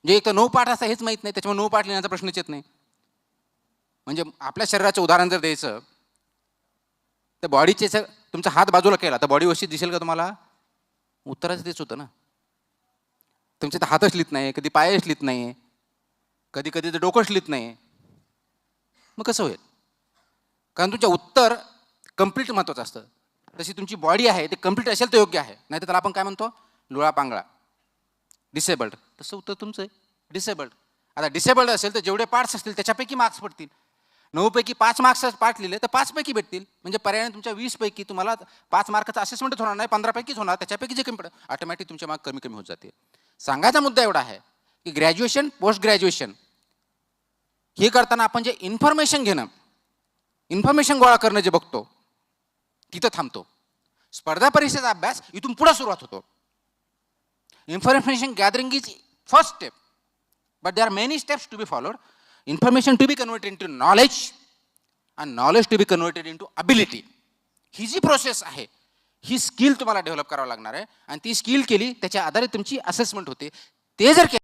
जे एक तर 9 पाठ असं हेच माहीत नाही, त्याच्यामुळे 9 पाठ लिहिण्याचा प्रश्नच येत नाही. म्हणजे आपल्या शरीराचं उदाहरण जर द्यायचं तर बॉडीचे तुमचा हात बाजूला केला तर बॉडी व्यवस्थित दिसेल का तुम्हाला? उत्तरच तेच होतं ना. तुमचे तर हातच लिहित नाही, कधी पायच लिहित नाही, कधी कधी तर डोकंच लिहित नाही, मग कसं होईल? कारण तुमच्या उत्तर कम्प्लीट महत्त्वाचं असतं. तशी तुमची बॉडी आहे ते कम्प्लीट असेल तर योग्य आहे, नाही तर त्याला आपण काय म्हणतो? लुळा पांगळा, डिसेबल्ड. तसं उत्तर तुमचं आहे डिसेबल्ड. आता डिसेबल्ड असेल तर जेवढे पार्ट्स असतील त्याच्यापैकी मार्क्स पडतील. 9 पैकी 5 मार्क्स पाठ लिहिले तर 5 पैकी भेटतील. म्हणजे पर्यायाने तुमच्या 20 पैकी तुम्हाला 5 मार्काचं असेसमेंटच होणार नाही, 15 पैकीच होणार. त्याच्यापैकी जे कमी पडेल ऑटोमॅटिक तुमचे मार्क कमी कमी होत जाते. सांगायचा मुद्दा एवढा आहे की ग्रॅज्युएशन पोस्ट ग्रॅज्युएशन हे करताना आपण जे इन्फॉर्मेशन घेणं, इन्फॉर्मेशन गोळा करणं जे बघतो तिथं थांबतो. स्पर्धा परीक्षेचा अभ्यास इथून पुढे सुरुवात होतो. Information gathering is first step, but there are many steps to be followed. Information to be converted into knowledge and knowledge to be converted into ability. ही जी प्रोसेस आहे ही स्किल तुम्हाला डेव्हलप करावं लागणार आहे आणि ती स्किल केली त्याच्या आधारे तुमची असेसमेंट होते. ते जर